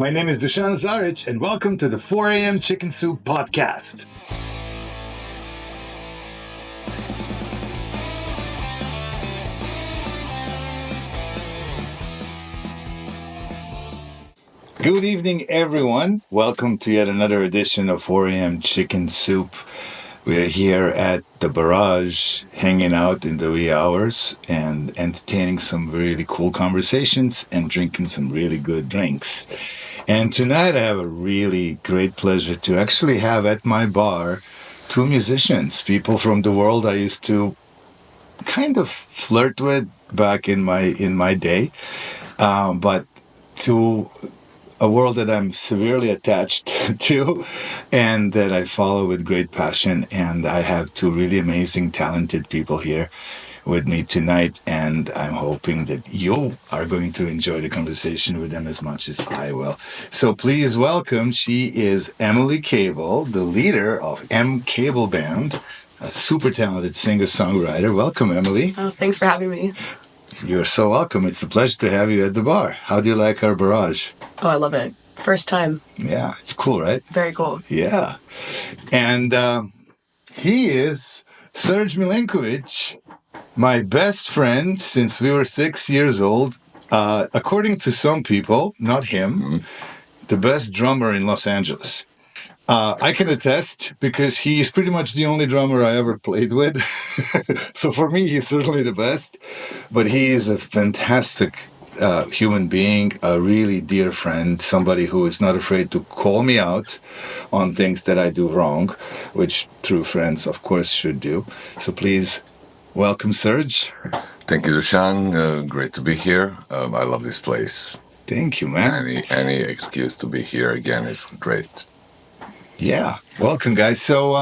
My name is Dushan Zaric, and welcome to the 4 a.m. Chicken Soup Podcast. Good evening, everyone. Welcome to yet another edition of 4 a.m. Chicken Soup. We're here at the barrage, hanging out in the wee hours and entertaining some really cool conversations and drinking some really good drinks. And tonight I have a really great pleasure to actually have at my bar two musicians, people from the world I used to kind of flirt with back in my day, but to a world that I'm severely attached to and that I follow with great passion. And I have two really amazing, talented people here with me tonight. And I'm hoping that you are going to enjoy the conversation with them as much as I will. So please welcome, she is Emily Cable, the leader of M Cable Band, a super talented singer-songwriter. Welcome, Emily. Oh, thanks for having me. You're so welcome. It's a pleasure to have you at the bar. How do you like our barrage? Oh, I love it. First time. Yeah, it's cool, right? Very cool. Yeah. And he is Serge Milenkovic, my best friend since we were 6 years old. According to some people, not him, the best drummer in Los Angeles. I can attest because he is pretty much the only drummer I ever played with. So for me, he's certainly the best. But he is a fantastic human being, a really dear friend, somebody who is not afraid to call me out on things that I do wrong, which true friends, of course, should do. So please welcome, Serge. Thank you, Dushan. Great to be here. I love this place. Thank you, man. Any excuse to be here again is great. Yeah, welcome, guys. So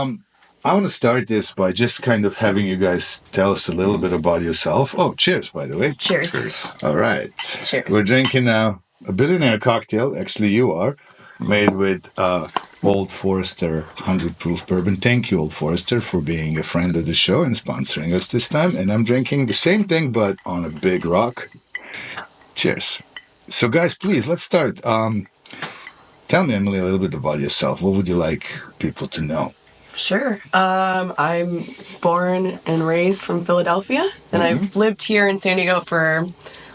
I want to start this by just kind of having you guys tell us a little bit about yourself. Oh, cheers, by the way. Cheers. All right. Cheers. We're drinking now a Billionaire Cocktail. Actually, you are. Made with Old Forester 100 proof bourbon. Thank you, Old Forester, for being a friend of the show and sponsoring us this time. And I'm drinking the same thing, but on a big rock. Cheers. So, guys, please, let's start. Tell me, Emily, a little bit about yourself. What would you like people to know? Sure. I'm born and raised from Philadelphia, and I've lived here in San Diego for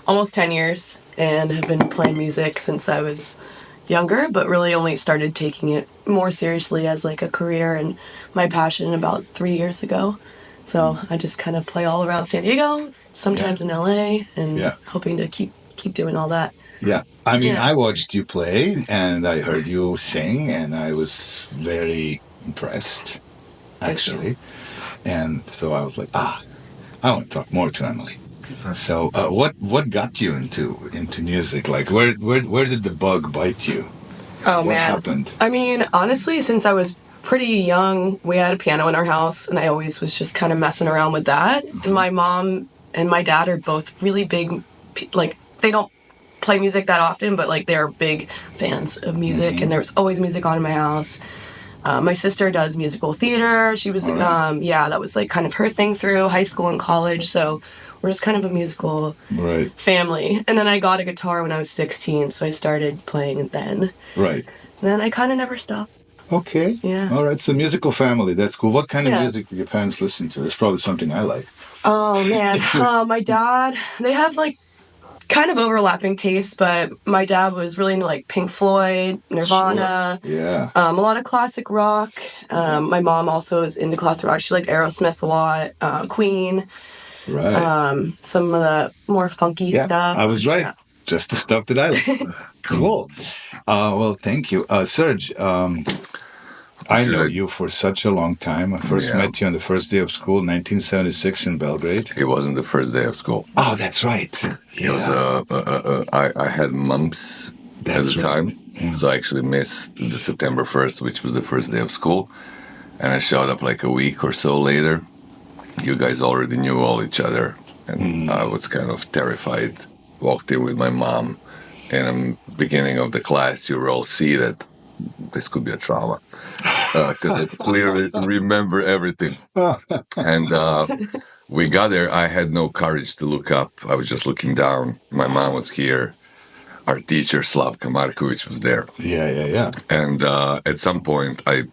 almost 10 years and have been playing music since I was younger, but really only started taking it more seriously as like a career and my passion about 3 years ago. So I just kind of play all around San Diego, sometimes in LA, and hoping to keep doing all that. Yeah. I mean, I watched you play and I heard you sing and I was very impressed, actually. And so I was like, I want to talk more to Emily. So what got you into music? Like, where did the bug bite you? Oh, what man. happened? I mean, honestly, since I was pretty young, we had a piano in our house and I always was just kind of messing around with that. And my mom and my dad are both really big, like, they don't play music that often, but like they're big fans of music, and there was always music on in my house. My sister does musical theater. She was, that was like kind of her thing through high school and college. So we're just kind of a musical family. And then I got a guitar when I was 16, so I started playing then. Right. And then I kind of never stopped. Okay. Yeah. All right. So musical family. That's cool. What kind of music did your parents listen to? It's probably something I like. Oh man, my dad. They have like kind of overlapping tastes, but my dad was really into like Pink Floyd, Nirvana, a lot of classic rock. My mom also is into classic rock. She liked Aerosmith a lot, Queen, some of the more funky stuff. I was right. Just the stuff that I like. Cool. Well, thank you. Serge, I know you for such a long time. I first met you on the first day of school, 1976 in Belgrade. It wasn't the first day of school. Oh, that's right. It was, I had mumps at the time, so I actually missed the September 1st, which was the first day of school. And I showed up like a week or so later. You guys already knew all each other, and I was kind of terrified. Walked in with my mom, and the beginning of the class, you all see that this could be a trauma, because I clearly remember everything. And we got there. I had no courage to look up. I was just looking down. My mom was here. our teacher Slavka Markovic was there. Yeah. And at some point, I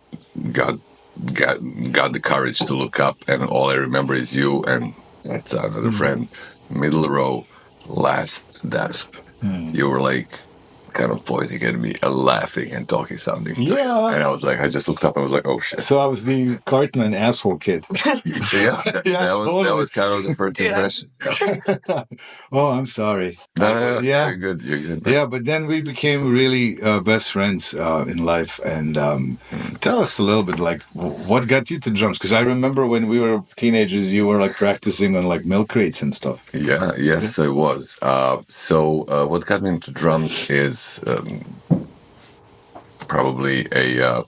got the courage to look up, and all I remember is you and that's another friend, middle row, last desk. You were like kind of pointing at me and laughing and talking something. Yeah. And I was like, I just looked up and I was like, oh shit. So I was the Cartman asshole kid. Yeah, that was kind of the first impression. Yeah. Oh, I'm sorry. No, Yeah. you're good. Yeah, but then we became really best friends in life. And tell us a little bit, like, what got you to drums? Because I remember when we were teenagers, you were like practicing on like milk crates and stuff. Yes, I was. So what got me into drums is probably a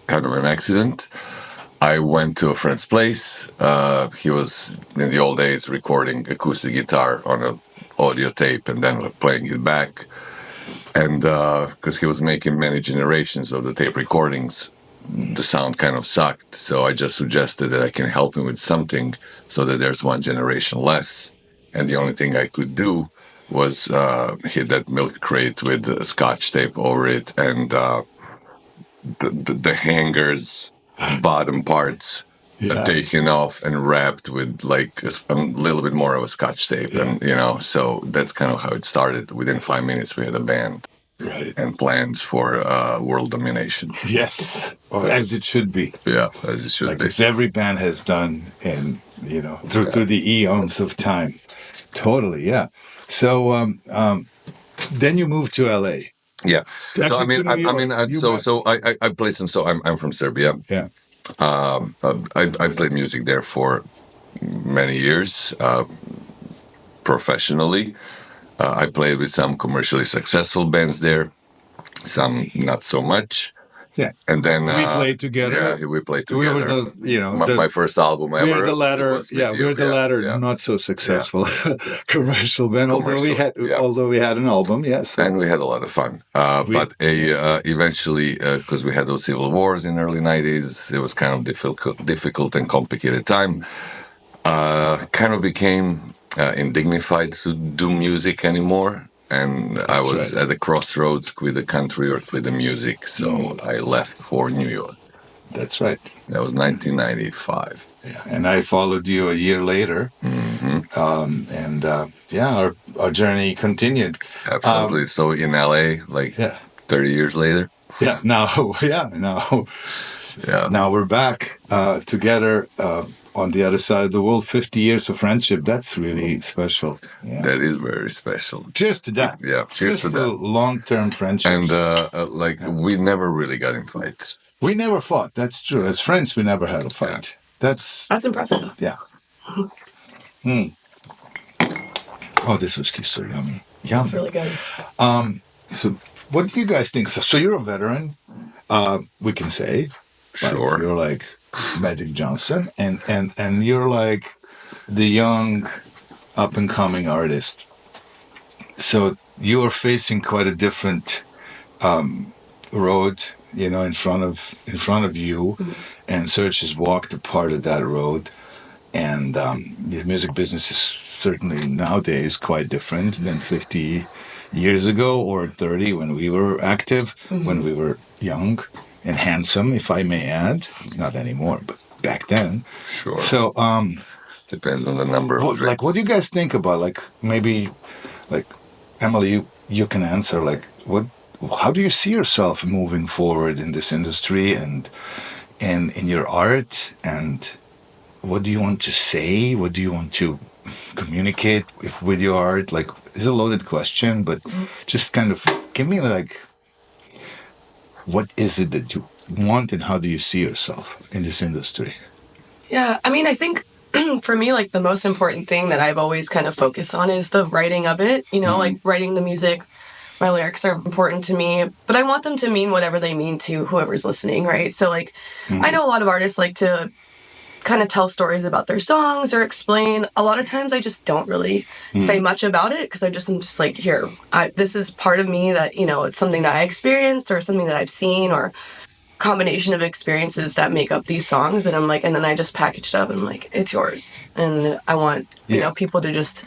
kind of an accident. I went to a friend's place. He was in the old days recording acoustic guitar on an audio tape and then playing it back. And because he was making many generations of the tape recordings, the sound kind of sucked. So I just suggested that I can help him with something so that there's one generation less. And the only thing I could do was hit that milk crate with scotch tape over it and the hangers, bottom parts taken off and wrapped with like a little bit more of a scotch tape. And, so that's kind of how it started. Within 5 minutes, we had a band. Right. And plans for world domination. Yes. As it should be. Yeah, as it should be. As every band has done in, through the eons of time. Totally, yeah. So then you moved to LA. Yeah. So I play some. So I'm from Serbia. Yeah. I played music there for many years, professionally. I played with some commercially successful bands there, some not so much. Yeah. And then we played together. Yeah, we played together. We were my first album ever. We're the latter. We're the latter. Not so successful commercial band. Although we had an album, yes. And we had a lot of fun. But eventually, because we had those civil wars in the early '90s, it was kind of difficult and complicated time. Kind of became indignified to do music anymore. And I was at the crossroads, quit the country or quit the music. So I left for New York. That's right. That was 1995. Yeah, and I followed you a year later. Our journey continued. Absolutely. So in LA, 30 years later. Now we're back together on the other side of the world. 50 years of friendship. That's really special. Yeah. That is very special. Cheers to that. Yeah, cheers to that. Long-term friendship. And we never really got in fights. We never fought. That's true. As friends, we never had a fight. Yeah. That's impressive. Yeah. Oh, this whiskey's so yummy. It's really good. So what do you guys think? So you're a veteran, we can say. Sure. You're like Magic Johnson, and you're like the young, up-and-coming artist. So you are facing quite a different road, in front of you, and Serge has walked a part of that road. And the music business is certainly nowadays quite different than 50 years ago or 30 when we were active, when we were young and handsome, if I may add. Not anymore, but back then. Sure. So, depends on the number of drinks. what do you guys think about, maybe, Emily, you can answer, how do you see yourself moving forward in this industry and in your art, and what do you want to say? What do you want to communicate with your art? It's a loaded question, but just kind of give me what is it that you want and how do you see yourself in this industry? Yeah, I mean, I think for me, the most important thing that I've always kind of focused on is the writing of it, writing the music. My lyrics are important to me, but I want them to mean whatever they mean to whoever's listening, right? So, I know a lot of artists like to kind of tell stories about their songs or explain. A lot of times I just don't really say much about it because I'm just here, this is part of me that, it's something that I experienced or something that I've seen or combination of experiences that make up these songs. But I'm and then I just package it up and I'm it's yours. And I want, people to just,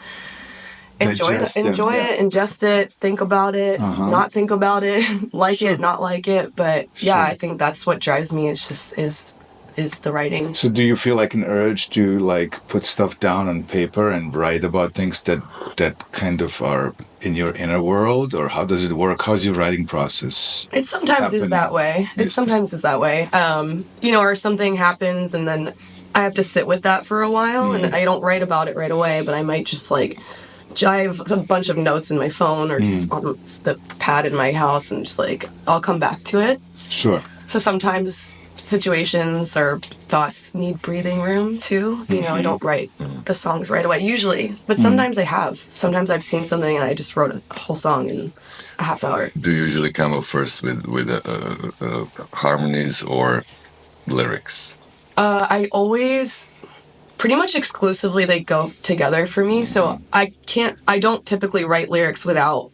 digest them, enjoy yeah. it, ingest it, think about it, not think about it, like Sure. it, not like it. But yeah, Sure. I think that's what drives me. It's just is the writing. So do you feel like an urge to like put stuff down on paper and write about things that kind of are in your inner world, or how does it work? How's your writing process It sometimes is happening? that way. It sometimes is that way. Or something happens and then I have to sit with that for a while and I don't write about it right away, but I might just like jive a bunch of notes in my phone or just on the pad in my house and just like I'll come back to it. Sure. So sometimes situations or thoughts need breathing room too. I don't write the songs right away usually, but sometimes I have. Sometimes I've seen something and I just wrote a whole song in a half hour. Do you usually come up first with harmonies or lyrics? I always, pretty much exclusively, they go together for me. So I don't typically write lyrics without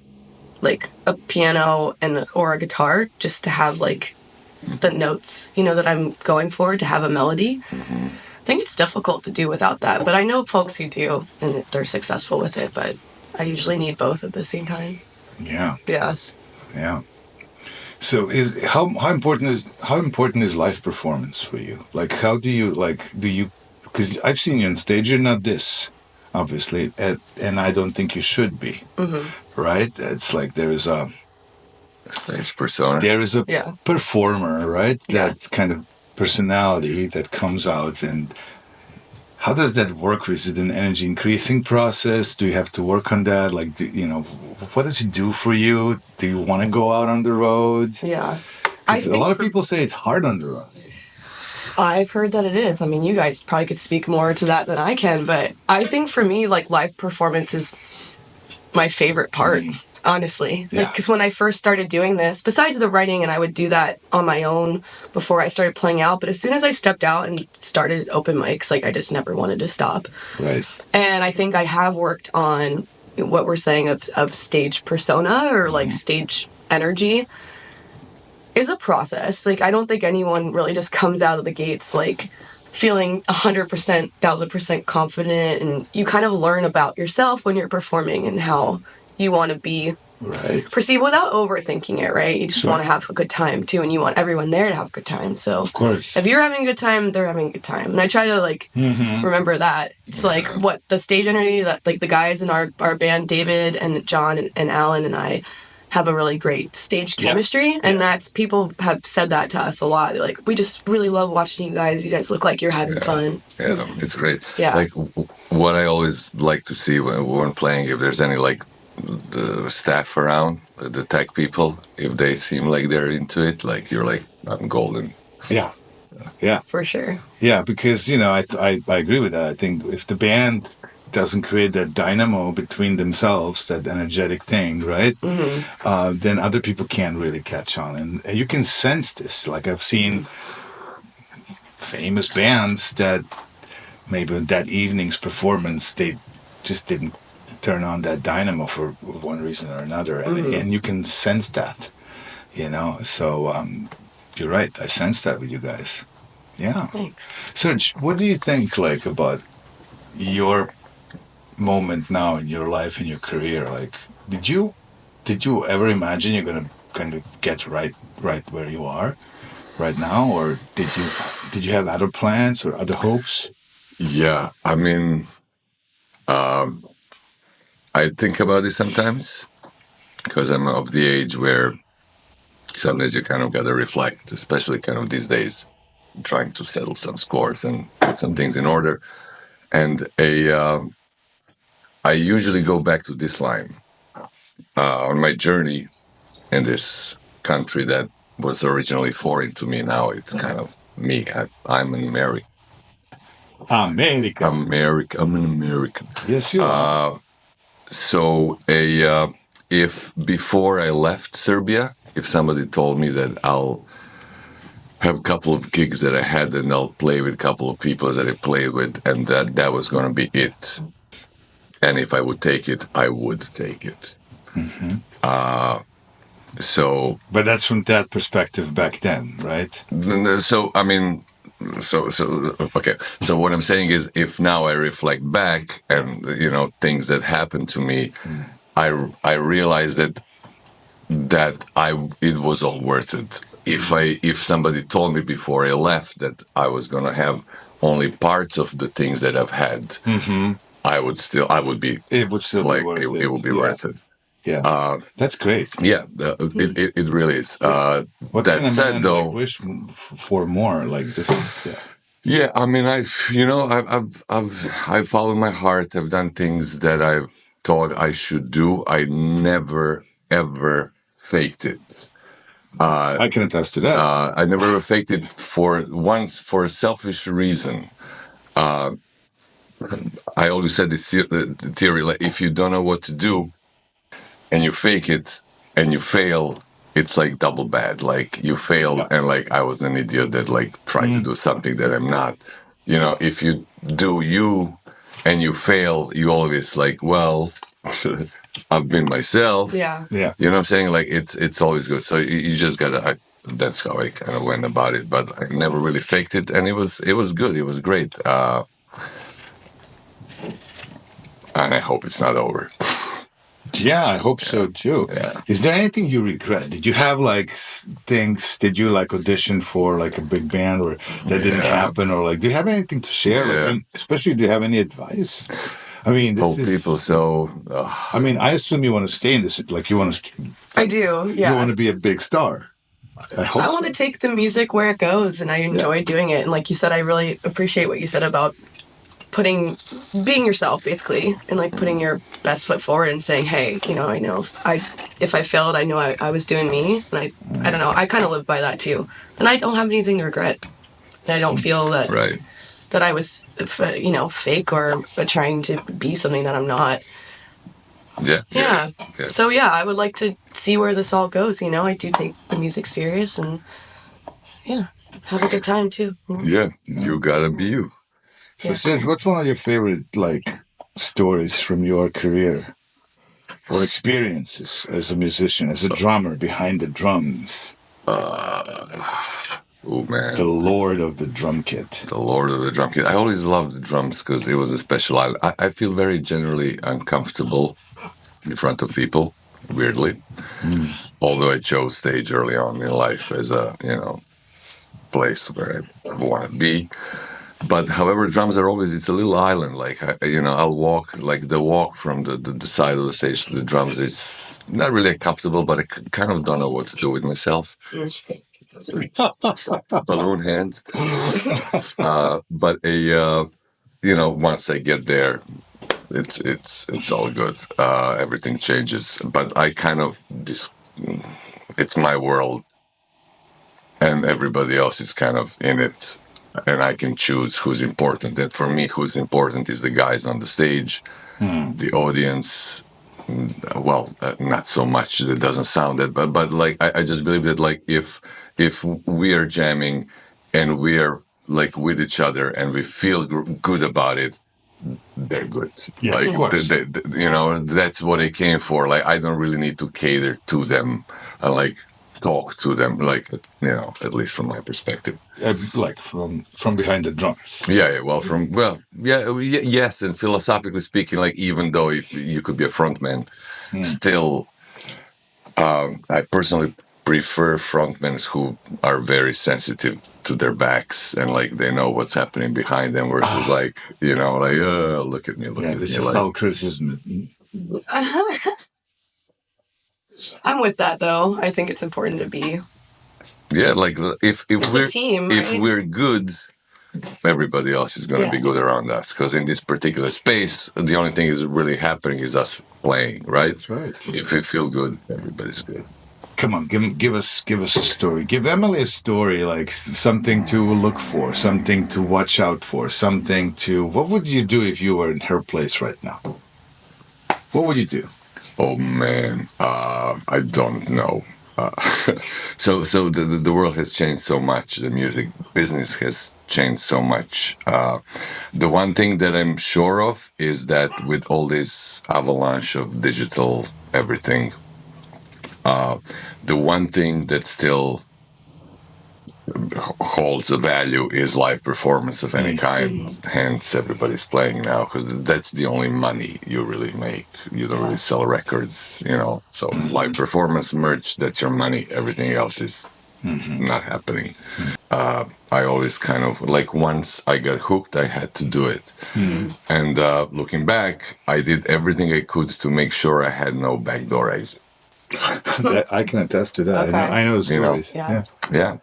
like a piano or a guitar just to have like the notes, that I'm going for, to have a melody. I think it's difficult to do without that, but I know folks who do and they're successful with it, but I usually need both at the same time. Yeah. Yeah. Yeah. So how important is live performance for you? Like how do you because I've seen you on stage, you're not this, obviously, and I don't think you should be. Right? It's like there is a Stage persona. Yeah. performer, right? Yeah. That kind of personality that comes out. And how does that work? Is it an energy increasing process? Do you have to work on that? Like, what does it do for you? Do you want to go out on the road? Yeah. 'Cause a lot of people say it's hard on the road. I've heard that it is. I mean, you guys probably could speak more to that than I can, but I think for me, like, live performance is my favorite part, honestly. Yeah. Because when I first started doing this, besides the writing, and I would do that on my own before I started playing out, but as soon as I stepped out and started open mics, like, I just never wanted to stop. Right. And I think I have worked on what we're saying of stage persona or, like, stage energy is a process. Like, I don't think anyone really just comes out of the gates, like, feeling 100%, 1,000% confident, and you kind of learn about yourself when you're performing and how you want to be perceived without overthinking it, right? You just want to have a good time too, and you want everyone there to have a good time. So Of course. if you're having a good time, they're having a good time. And I try to like remember that. It's like what the stage energy that like the guys in our band, David and John and Alan and I, have a really great stage chemistry, and that's, people have said that to us a lot. They're like, we just really love watching you guys. You guys look like you're having fun. Yeah, it's great. Yeah. Like what I always like to see when playing, if there's any like the staff around, the tech people, if they seem like they're into it, like you're like, I'm golden. Yeah. Yeah. For sure. Yeah, because, I agree with that. I think if the band doesn't create that dynamo between themselves, that energetic thing, right? Then other people can't really catch on. And you can sense this. Like I've seen famous bands that maybe that evening's performance, they just didn't turn on that dynamo for one reason or another. And you can sense that, So you're right. I sense that with you guys. Yeah. Thanks. Serge, what do you think, like, about your moment now in your life, in your career? Like, did you ever imagine you're gonna kind of get right where you are right now, or did you have other plans or other hopes? Yeah, I mean, I think about it sometimes because I'm of the age where sometimes you kind of got to reflect, especially kind of these days, trying to settle some scores and put some things in order. And I usually go back to this line on my journey in this country that was originally foreign to me. Now it's kind of me. I'm an American. America. I'm an American. Yes, you are. So if before I left Serbia, if somebody told me that I'll have a couple of gigs that I had and I'll play with a couple of people that I played with, and that was going to be it. And if I would take it, I would take it. So, but that's from that perspective back then, right? so I mean, okay. So what I'm saying is, if now I reflect back and things that happened to me, I realize that it was all worth it. If somebody told me before I left that I was gonna have only parts of the things that I've had, I would be It would still be like worth it it. would be Yeah. worth it. Yeah. That's great. Yeah, it really is. What That kind of said, man like though, wish for more like this? Yeah. yeah, I mean, I've followed my heart. I've done things that I've thought I should do. I never ever faked it. I can attest to that. I never ever faked it for a selfish reason. I always said the theory, like, if you don't know what to do and you fake it and you fail, it's like double bad. Like, you failed, and like I was an idiot that like tried to do something that I'm not. If you do you and you fail, you always like, well, I've been myself. Yeah. Yeah. You know what I'm saying? Like, it's always good. So you just gotta. That's how I kind of went about it. But I never really faked it, and it was good. It was great. And I hope it's not over. Yeah, I hope so too. Yeah. Is there anything you regret? Did you have like things? Did you like audition for like a big band or that didn't happen? Or like, do you have anything to share? Yeah. Like, and especially, do you have any advice? I mean, this is. People. So I mean, I assume you want to stay in this. Like, you want to. I do. Yeah. You want to be a big star. I hope. I want to take the music where it goes, and I enjoy doing it. And like you said, I really appreciate what you said about being yourself, basically, and like putting your best foot forward and saying, hey, I know if I failed, I know I was doing me, and I don't know, I kind of live by that too, and I don't have anything to regret, and I don't feel that right. that I was fake or trying to be something that I'm not. Yeah. So yeah, I would like to see where this all goes. I do take the music serious, and yeah, have a good time too. Yeah, you gotta be you. So, Serge, what's one of your favorite like stories from your career or experiences as a musician, as a drummer behind the drums? Oh man, The Lord of the Drum Kit. the Lord of the Drum Kit. I always loved the drums because it was a special. I feel very generally uncomfortable in front of people. Weirdly, although I chose stage early on in life as a place where I want to be. But however, drums are always, it's a little island. Like, I'll walk, like the walk from the side of the stage to the drums is not really comfortable, but I kind of don't know what to do with myself. Balloon hands. But once I get there, it's all good. Everything changes. But I kind of, it's my world, and everybody else is kind of in it. And I can choose who's important. And for me, who's important is the guys on the stage, the audience. Well, not so much. That doesn't sound that, but like I just believe that like if we are jamming and we are like with each other and we feel good about it, they're good. Yeah, like of course. That's what I came for. Like, I don't really need to cater to them. I like talk to them, like, at least from my perspective. Like from behind the drums. Yeah. Yes, and philosophically speaking, like, even though you could be a frontman, still, I personally prefer frontmen who are very sensitive to their backs and like they know what's happening behind them versus like look at me, look at me. This is like, how criticism. I'm with that though. I think it's important to be. Yeah, like if we're a team, if right? we're good, everybody else is going to be good around us. Because in this particular space, the only thing is really happening is us playing, right? That's right. If we feel good, everybody's good. Come on, give us a story. Give Emily a story, like something to look for, something to watch out for, something to. What would you do if you were in her place right now? What would you do? Oh man, I don't know. So the world has changed so much. The music business has changed so much. The one thing that I'm sure of is that with all this avalanche of digital everything, the one thing that still holds a value is live performance of any kind. Hence, everybody's playing now because that's the only money you really make. You don't really sell records, So live performance, merch, that's your money. Everything else is not happening. I always kind of like once I got hooked, I had to do it. And looking back, I did everything I could to make sure I had no backdoor exit. I can attest to that. Okay. I know the stories. Yeah. Yeah.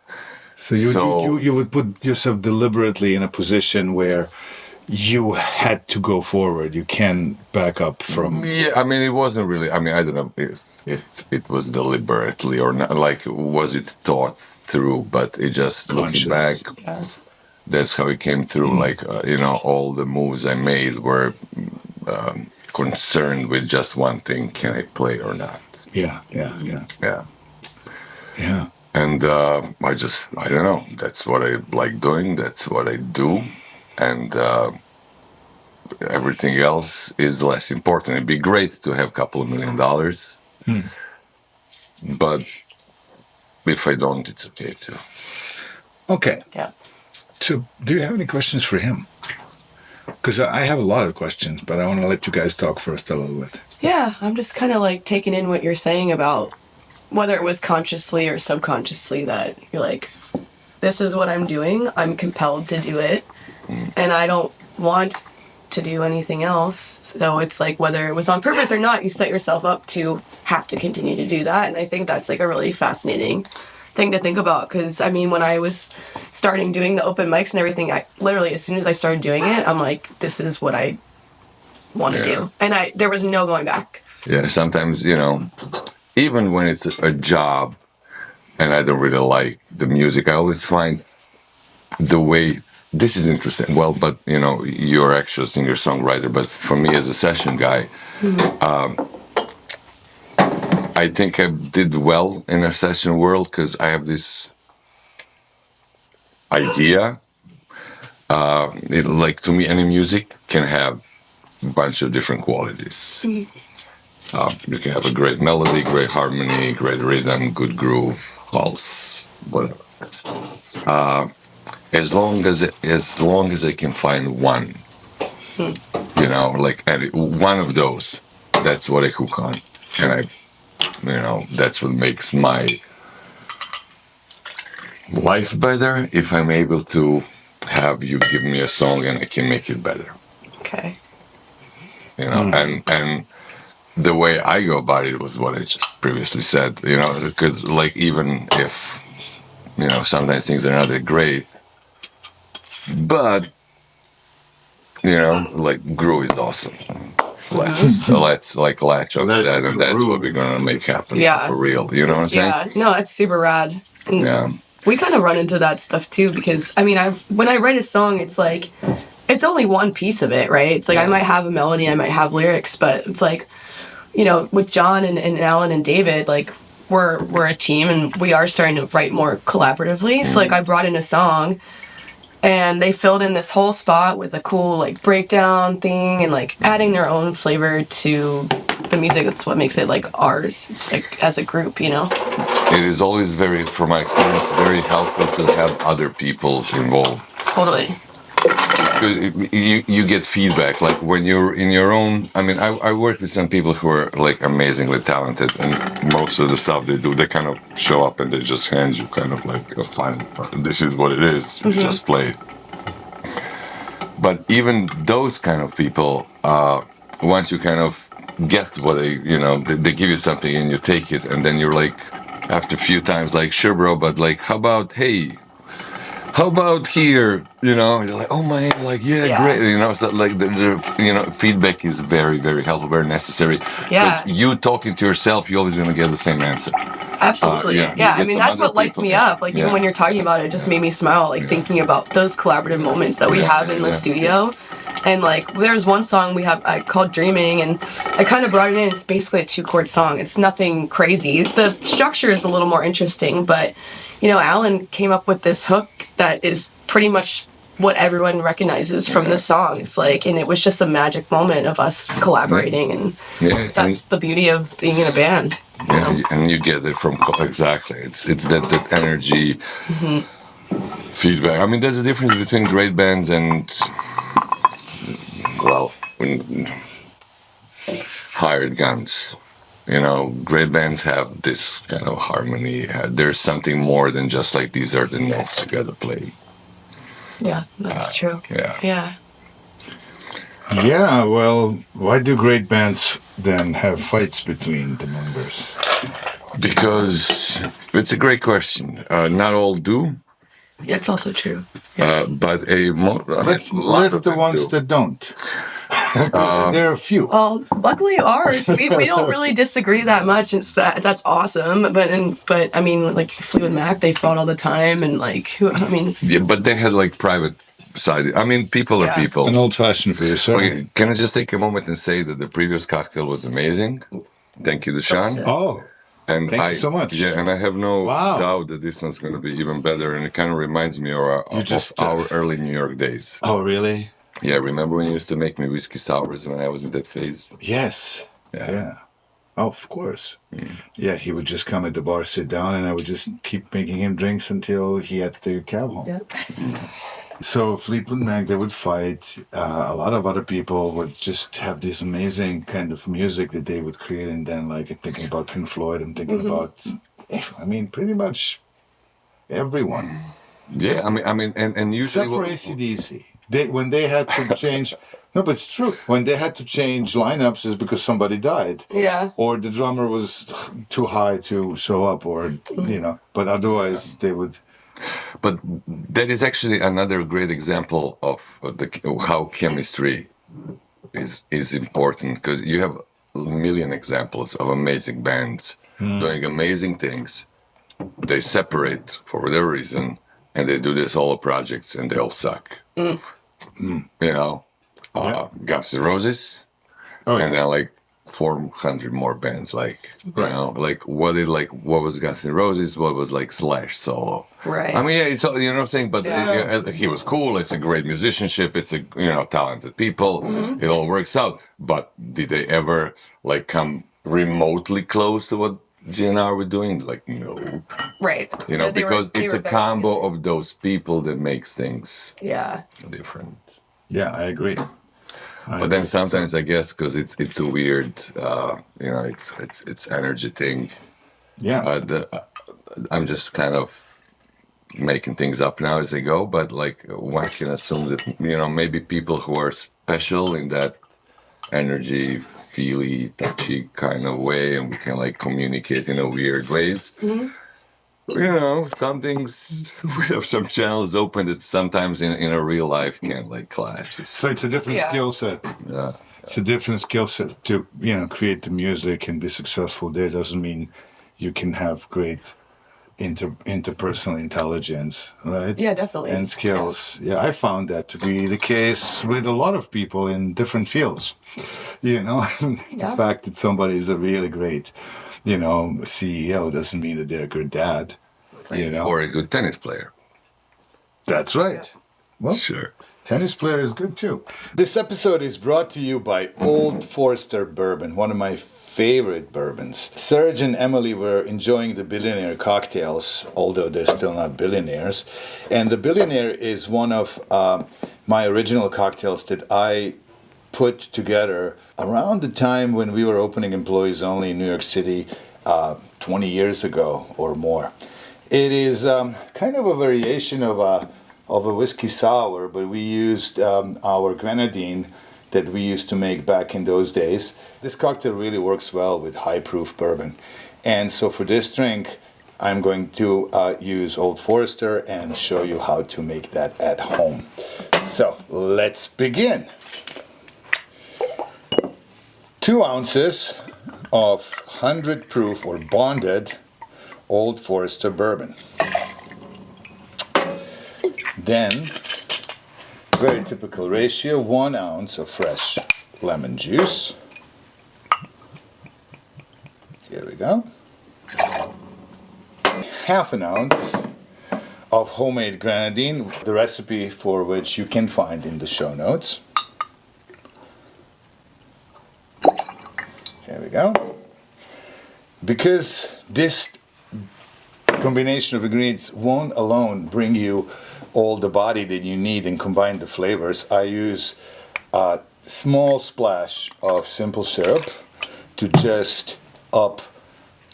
So you would put yourself deliberately in a position where you had to go forward. You can back up from. Yeah, I mean, it wasn't really. I mean, I don't know if it was deliberately or not. Like, was it thought through? But it just looking back, that's how it came through. Like, all the moves I made were concerned with just one thing: can I play or not? Yeah. And I don't know. That's what I like doing. That's what I do, and. Everything else is less important. It'd be great to have a couple of $1 million, but if I don't, it's okay too. Okay. Yeah. So, do you have any questions for him? Because I have a lot of questions, but I want to let you guys talk first a little bit. Yeah, I'm just kind of like taking in what you're saying about whether it was consciously or subconsciously that you're like, this is what I'm doing. I'm compelled to do it, and I don't want to do anything else. So it's like whether it was on purpose or not, you set yourself up to have to continue to do that. And I think that's like a really fascinating thing to think about, because I mean, when I was starting doing the open mics and everything, I literally, as soon as I started doing it, I'm like, this is what I want to do. And there was no going back. Yeah, sometimes, even when it's a job and I don't really like the music, I always find the way. This is interesting. Well, but you're actually a singer-songwriter. But for me, as a session guy, I think I did well in a session world because I have this idea. Like to me, any music can have a bunch of different qualities. You can have a great melody, great harmony, great rhythm, good groove, pulse, whatever. As long as I can find one, like one of those, that's what I hook on, and that's what makes my life better. If I'm able to have you give me a song and I can make it better, Okay. and the way I go about it was what I just previously said, because like even if sometimes things are not that great. But like groove is awesome. Let's like latch on that, and that's what we're gonna make happen for real. You know what I'm saying? Yeah, no, that's super rad. And we kind of run into that stuff too, because I mean, when I write a song, it's like it's only one piece of it, right? It's like I might have a melody, I might have lyrics, but it's like with John and Alan and David, like we're a team, and we are starting to write more collaboratively. So like I brought in a song. And they filled in this whole spot with a cool like breakdown thing and like adding their own flavor to the music. That's what makes it like ours. It's like as a group, It is always from my experience, very helpful to have other people involved. Totally. Because you get feedback, like when you're in your own. I mean, I work with some people who are like amazingly talented, and most of the stuff they do, they kind of show up and they just hand you kind of like a file. This is what it is. Just play it. But even those kind of people, once you kind of get what they give you something and you take it, and then you're like, after a few times, like, sure, bro, but like, how about here? You're like, oh my, like, yeah. Great. So like the feedback is very, very helpful, very necessary. Yeah. Because you talking to yourself, you're always going to get the same answer. Absolutely. I mean, that's what lights me up. Like even when you're talking about it, it just made me smile. Like thinking about those collaborative moments that we have in the studio. And like, there's one song I called Dreaming, and I kind of brought it in. It's basically a 2-chord song. It's nothing crazy. The structure is a little more interesting, but Alan came up with this hook that is pretty much what everyone recognizes from this song. It's like, and it was just a magic moment of us collaborating, and that's the beauty of being in a band. Yeah, and you get it from exactly. It's that energy. feedback. I mean, there's a difference between great bands and, well, hired guns. You know, great bands have this kind of harmony. There's something more than just like these are the notes you gotta play. Yeah, that's true. Yeah. Yeah. Yeah, well, why do great bands then have fights between the members? Because it's a great question. Not all do, It's also true. but a Let's a lot list of the them ones do. that don't. 'Cause there are a few. Well, luckily ours, we don't really disagree that much. That's awesome. But I mean, like Fleetwood Mac, they fought all the time, and like I mean, Yeah, but they had like private side. I mean, people are Yeah. people. An old-fashioned for you, sir. Okay, can I just take a moment and say that the previous cocktail was amazing? Thank you, Dushan. Oh, And thank you so much. Yeah, and I have no Wow. doubt that this one's going to be even better. And it kind of reminds me of our early New York days. Oh, really? Yeah, remember when you used to make me whiskey sours when I was in that phase? Yes. Yeah. Oh, of course. Yeah, he would just come at the bar, sit down, and I would just keep making him drinks until he had to take a cab home. yeah. So Fleetwood Mac, they would fight. A lot of other people would just have this amazing kind of music that they would create, and then like thinking about Pink Floyd, I'm thinking about, I mean, pretty much everyone Yeah, I mean, and usually except for AC/DC. When they had to change. No, but it's true. When they had to change lineups, is because somebody died. Yeah. Or the drummer was too high to show up, or But otherwise, they would. But that is actually another great example of how chemistry is important, because you have a million examples of amazing bands doing amazing things. They separate for whatever reason, and they do this solo projects, and they all suck. You know, Guns N' Roses, and then like 400 more bands. Like you know, what was Guns N' Roses? What was like Slash solo? Right. I mean, yeah, it's you know what I'm saying. But he was cool. It's a great musicianship. It's a talented people. It all works out. But did they ever like come remotely close to what GNR were doing? Like no. Right. You know, Yeah, they were- because they it's were a very combo good. of those people that makes things Yeah. different. Yeah, I agree. But then sometimes I guess because it's a weird, it's energy thing. Yeah. I'm just kind of making things up now as I go. But like one can assume that maybe people who are special in that energy, feely, touchy kind of way, and we can like communicate in a weird ways. Some things we have some channels open that sometimes in a real life can like clash. So it's a different skill set. Yeah. It's a different skill set to create the music and be successful. There doesn't mean you can have great interpersonal intelligence, right? Yeah, definitely. And skills. Yeah, I found that to be the case with a lot of people in different fields. The fact that somebody is a really great, CEO doesn't mean that they're a good dad. Or a good tennis player. That's right. Well, Sure. tennis player is good too. This episode is brought to you by Old Forester Bourbon, one of my favorite bourbons. Serge and Emily were enjoying the Billionaire Cocktails, although they're still not billionaires. And the Billionaire is one of my original cocktails that I put together around the time when we were opening employees only in New York City 20 years ago or more. It is kind of a variation of a whiskey sour, but we used our grenadine that we used to make back in those days. This cocktail really works well with high-proof bourbon. And so for this drink, I'm going to use Old Forester and show you how to make that at home. So let's begin. 2 ounces of 100 proof or bonded Old Forester bourbon. Then, very typical ratio, 1 ounce of fresh lemon juice. Here we go. Half an ounce of homemade grenadine, the recipe for which you can find in the show notes. Here we go. Because this combination of ingredients won't alone bring you all the body that you need and combine the flavors. I use a small splash of simple syrup to just up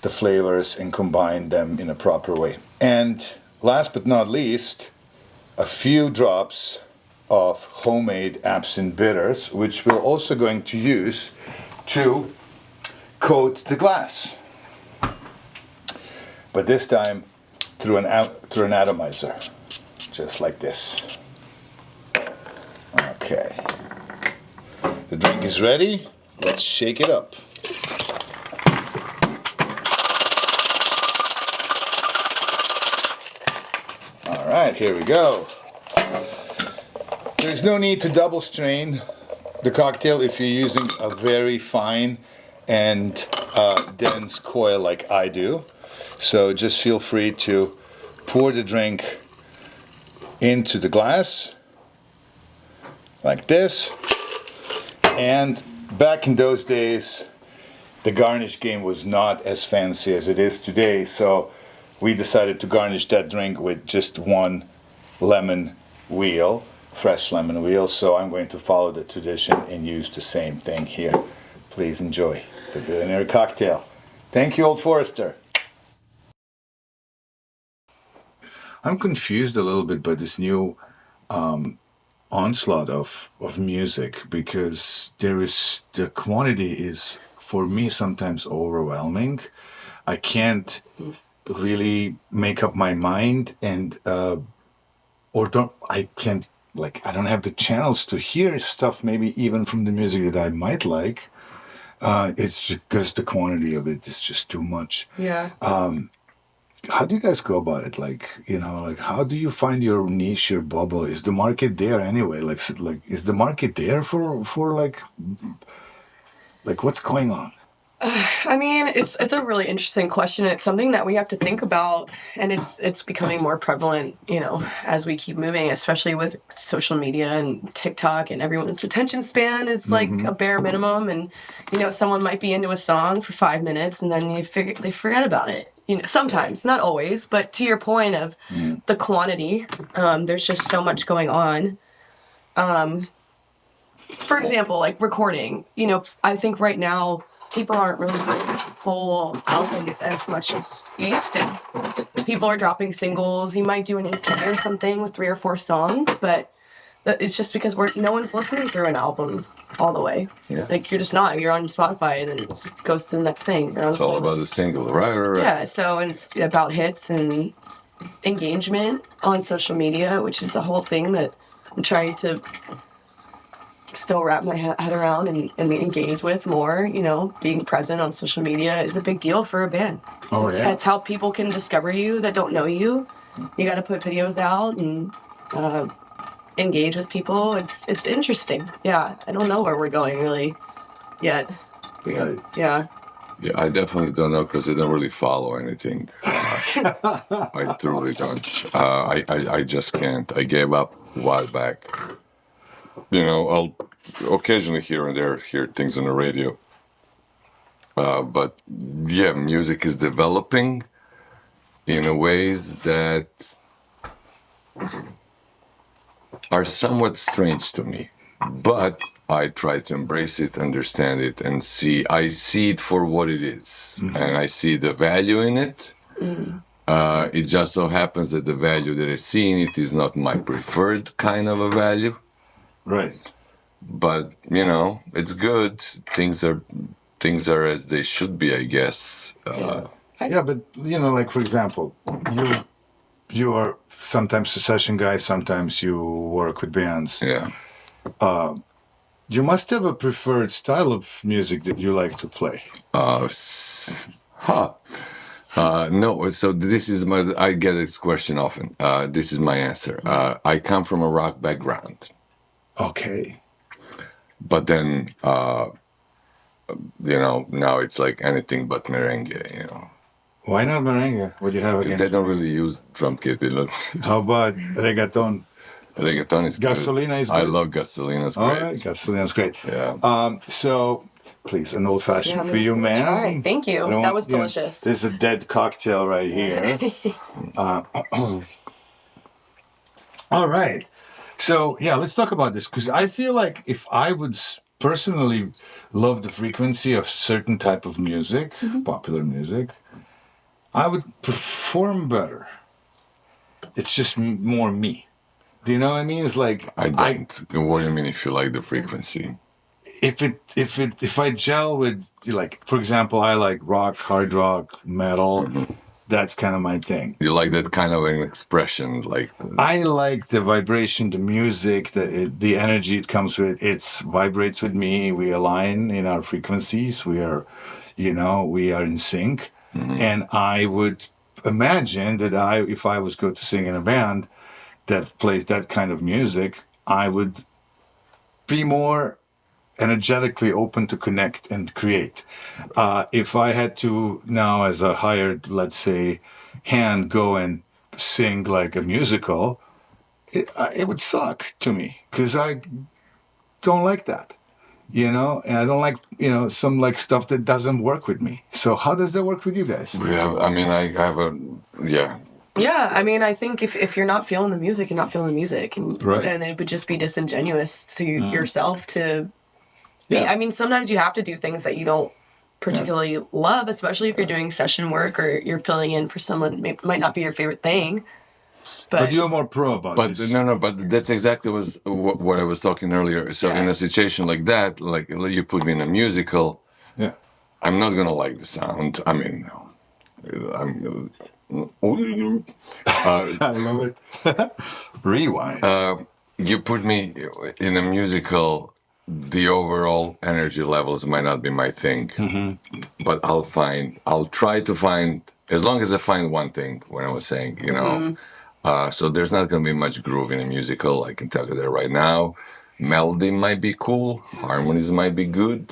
the flavors and combine them in a proper way. And last but not least, a few drops of homemade absinthe bitters, which we're also going to use to coat the glass. But this time through an atomizer, just like this. Okay. The drink is ready. Let's shake it up. All right, here we go. There's no need to double strain the cocktail if you're using a very fine and dense coil like I do. So just feel free to pour the drink into the glass like this. And back in those days, the garnish game was not as fancy as it is today. So we decided to garnish that drink with just one lemon wheel, fresh lemon wheel. So I'm going to follow the tradition and use the same thing here. Please enjoy the Billionaire Cocktail. Thank you, Old Forester. I'm confused a little bit by this new onslaught of music, because the quantity is, for me, sometimes overwhelming. I can't really make up my mind, and I don't have the channels to hear stuff, maybe even from the music that I might like. It's just because the quantity of it is just too much. Yeah. How do you guys go about it? How do you find your niche, your bubble? Is the market there anyway? Is the market there for what's going on? I mean, it's a really interesting question. It's something that we have to think about, and it's becoming more prevalent, as we keep moving, especially with social media and TikTok, and everyone's attention span is like a bare minimum. And someone might be into a song for 5 minutes, and then they forget about it. Sometimes, not always, but to your point of the quantity, there's just so much going on. For example, like recording, I think right now people aren't really doing full albums as much as you used to. People are dropping singles. You might do an EP or something with 3 or 4 songs, but it's just because no one's listening through an album all the way. Yeah. Like, you're just not. You're on Spotify, and then it goes to the next thing. It's all about the single, right? Yeah, so it's about hits and engagement on social media, which is a whole thing that I'm trying to still wrap my head around and engage with more. Being present on social media is a big deal for a band. Oh, yeah. That's how people can discover you that don't know you. You got to put videos out and engage with people. It's interesting. Yeah, I don't know where we're going really yet. Yeah. Yeah, I definitely don't know, because I don't really follow anything. I truly don't. I just can't. I gave up a while back. I'll occasionally here and there hear things on the radio. But yeah, music is developing in ways that are somewhat strange to me. But I try to embrace it, understand it, and I see it for what it is. And I see the value in it. It just so happens that the value that I see in it is not my preferred kind of a value. Right. But, it's good. Things are as they should be, I guess. But, for example, you are sometimes a session guy, sometimes you work with bands. Yeah. You must have a preferred style of music that you like to play. No, so this is I get this question often. This is my answer. I come from a rock background. Okay. But then, now it's like anything but merengue, Why not merengue? What do you have against They don't really use drum kit. How about reggaeton? Reggaeton is good. Gasolina is good. I love Gasolina. It's All great. right, Gasolina's great. Yeah. So please, an old fashioned Yeah, for you, ma'am. All right, thank you. I don't That want- was delicious. There's a dead cocktail right here. All right. So, yeah, let's talk about this because I feel like if I would personally love the frequency of certain type of music, popular music, I would perform better. It's just more me. Do you know what I mean? It's like I don't. What do you mean if you like the frequency? if I gel with, like, for example, I like rock, hard rock, metal. That's kind of my thing. You like that kind of an expression, like I like the vibration, the music, the energy it comes with. It vibrates with me. We align in our frequencies. We are in sync. And I would imagine that if I was going to sing in a band that plays that kind of music, I would be more energetically open to connect and create. If I had to now, as a hired, let's say, hand, go and sing like a musical, it would suck to me because I don't like that, and I don't like, some like stuff that doesn't work with me. So how does that work with you guys? yeah. I mean, I have a yeah. Yeah, I mean, I think if you're not feeling the music, you're not feeling the music, and Right. and it would just be disingenuous to yourself to. Yeah. I mean, sometimes you have to do things that you don't particularly love, especially if you're doing session work or you're filling in for someone might not be your favorite thing. But you're more pro about But this. no, but that's exactly what I was talking earlier. So in a situation like that, like you put me in a musical, Yeah. I'm not gonna like the sound. I mean, I'm. I love it. Rewind. You put me in a musical, the overall energy levels might not be my thing, but I'll try to find, as long as I find one thing, when I was saying, so there's not going to be much groove in a musical, I can tell you that right now. Melody might be cool, harmonies might be good,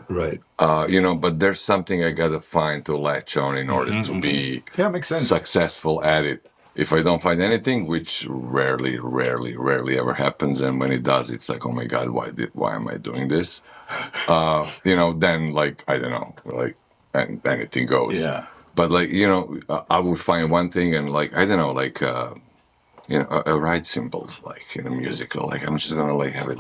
Right. but there's something I got to find to latch on in order to be Yeah, makes sense. successful at it. If I don't find anything, which rarely ever happens, and when it does, it's like, oh my God, why am I doing this? Then like, I don't know, like, and anything goes. Yeah. But like, I would find one thing and like, I don't know, like, a right symbol, like in a musical, like I'm just gonna like have it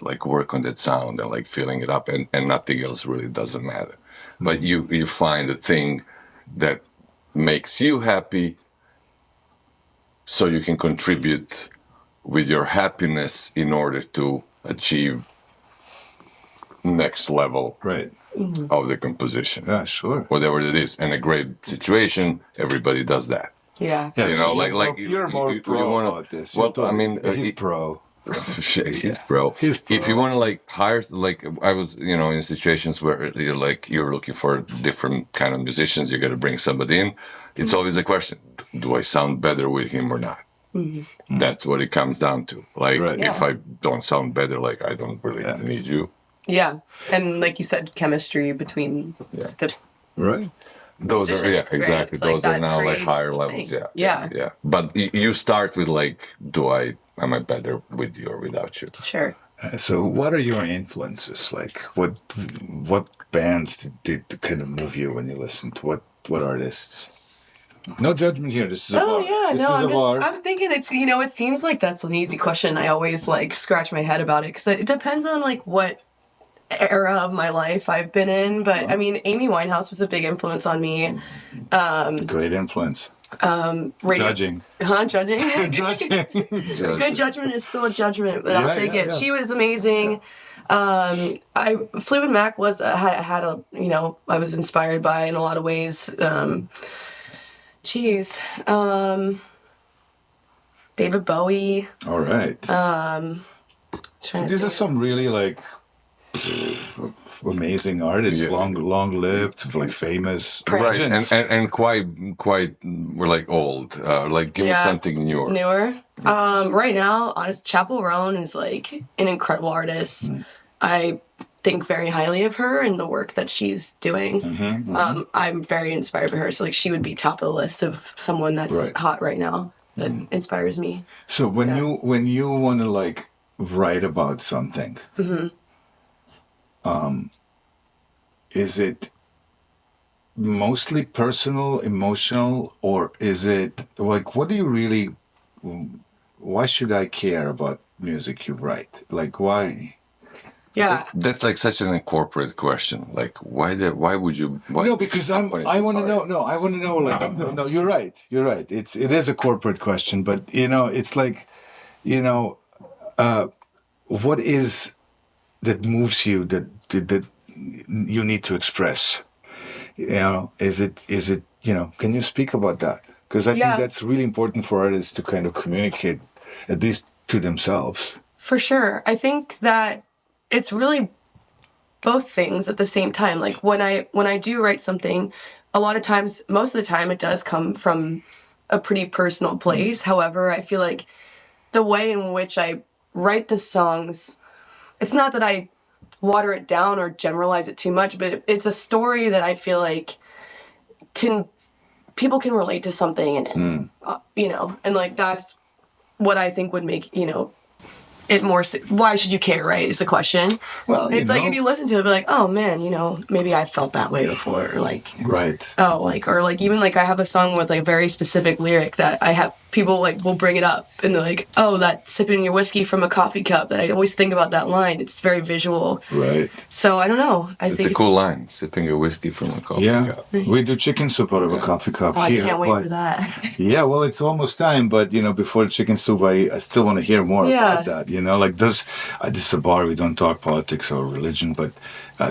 like work on that sound and like filling it up, and nothing else really doesn't matter. But you find a thing that makes you happy, so you can contribute with your happiness in order to achieve next level Right. of the composition. Yeah, sure. Whatever it is. In a great situation, everybody does that. Yeah. Yeah, so like you're more pro wanna, about this. Well, You're I mean, he's pro. He's pro. He's pro. If you want to like hire, like I was, in situations where you're looking for different kind of musicians, you got to bring somebody in. It's always a question: do I sound better with him or not? That's what it comes down to. Like, Right. if I don't sound better, like I don't really need you. Yeah. And like you said, chemistry between the Right. Those are musician exactly. experience, like Those are that now like creates higher the levels. thing. Yeah. Yeah. But you start with like, am I better with you or without you? Sure. So, what are your influences? Like, what bands did kind of move you when you listened? What artists? No judgment here. This is a bar. Oh yeah, This no, is a bar. I'm thinking it's it seems like that's an easy question. I always like scratch my head about it because it depends on like what era of my life I've been in. But I mean, Amy Winehouse was a big influence on me. Great influence. Judging. Judging. Good judgment is still a judgment, but I'll take it. Yeah. She was amazing. Fluid Mac was had a I was inspired by in a lot of ways. David Bowie. All right. So these are some really like amazing artists, long lived, like famous, Right, Prince. and quite we're like old. Like give me something newer. Newer. Right now, honest, Chappell Roan is like an incredible artist. I think very highly of her and the work that she's doing. I'm very inspired by her. So like she would be top of the list of someone that's hot right now that inspires me. So when you want to like write about something, is it mostly personal, emotional, or is it like, what do you really, why should I care about music you write? Like, why? Yeah. That's like such an incorporate question. Like, why would you? Why No, because I want to know. No, I want to know. Like, no, you're right. You're right. It is a corporate question, but it's like, you know, what is that moves you that you need to express? Is it can you speak about that? Because I think Yeah. that's really important for artists to kind of communicate, at least to themselves. For sure. I think that it's really both things at the same time. Like when I do write something, a lot of times, most of the time, it does come from a pretty personal place. However, I feel like the way in which I write the songs, it's not that I water it down or generalize it too much, but it's a story that I feel like people can relate to something in it, and like that's what I think would make, it more, why should you care, right, is the question. Well, it's like if you listen to it, be like, oh man, maybe I felt that way before, or like, right. oh, like, or like, even like I have a song with like a very specific lyric that I have people like will bring it up and they're like, oh, that sipping your whiskey from a coffee cup, that I always think about that line. It's very visual. Right. So I don't know. I It's think a cool line, sipping a whiskey from a coffee cup. We do chicken soup out of a coffee cup here. I can't wait for that. Yeah, well, it's almost time, but before chicken soup, I still want to hear more about that. Like this is a bar. We don't talk politics or religion, but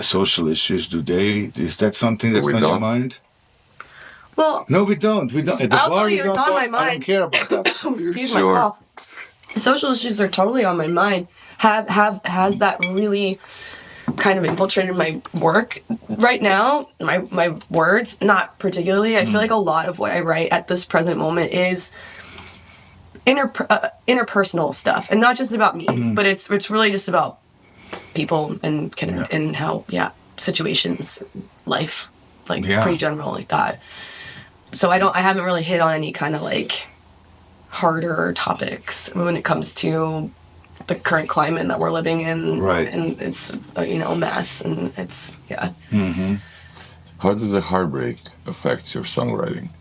social issues. Is that something that's on your mind? Well, no, we don't. We don't. At the I'll bar, tell you, it's on my mind. I don't care about that. Excuse my cough. Social issues are totally on my mind. Has that really kind of infiltrated my work right now? My words, not particularly. I feel like a lot of what I write at this present moment is interpersonal stuff, and not just about me, but it's really just about people and kind of and how situations, life, like pretty general like that. So I haven't really hit on any kind of like harder topics when it comes to the current climate that we're living in, right? And it's a mess, and it's How does a heartbreak affect your songwriting?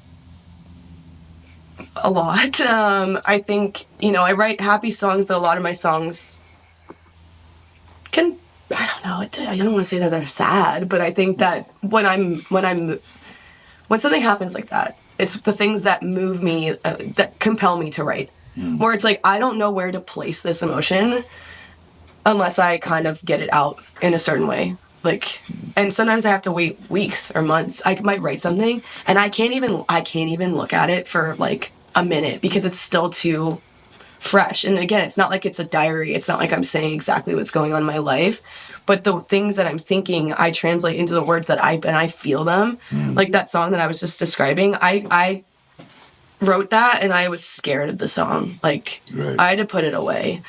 A lot. I think I write happy songs, but a lot of my songs I don't know. I don't want to say that they're sad, but I think that when something happens like that, it's the things that move me, that compel me to write. Where it's like, I don't know where to place this emotion unless I kind of get it out in a certain way. Like, and sometimes I have to wait weeks or months. I might write something and I can't even look at it for like a minute because it's still too fresh. And again, it's not like it's a diary. It's not like I'm saying exactly what's going on in my life. But the things that I'm thinking, I translate into the words that I feel them. Like that song that I was just describing, I wrote that and I was scared of the song. Like, I had to put it away.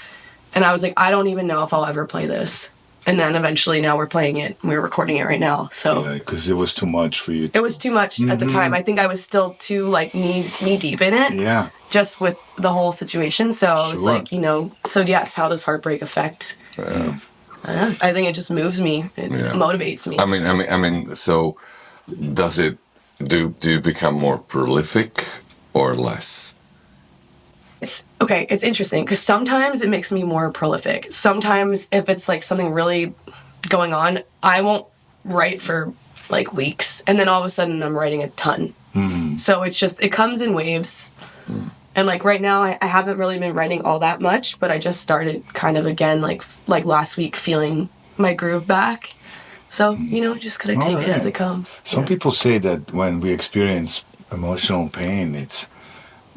And I was like, I don't even know if I'll ever play this. And then eventually now we're playing it. We're recording it right now. So because it was too much for you. It was too much at the time. I think I was still too like knee deep in it. Yeah. Just with the whole situation. So I was like, so yes, how does heartbreak affect? I think it just moves me. It motivates me. I mean. So, does it? Do you become more prolific or less? It's interesting because sometimes it makes me more prolific. Sometimes if it's like something really going on, I won't write for like weeks, and then all of a sudden I'm writing a ton. So it comes in waves. And like right now, I haven't really been writing all that much, but I just started kind of again, like last week, feeling my groove back. So, just gotta take it as it comes. Some people say that when we experience emotional pain, it's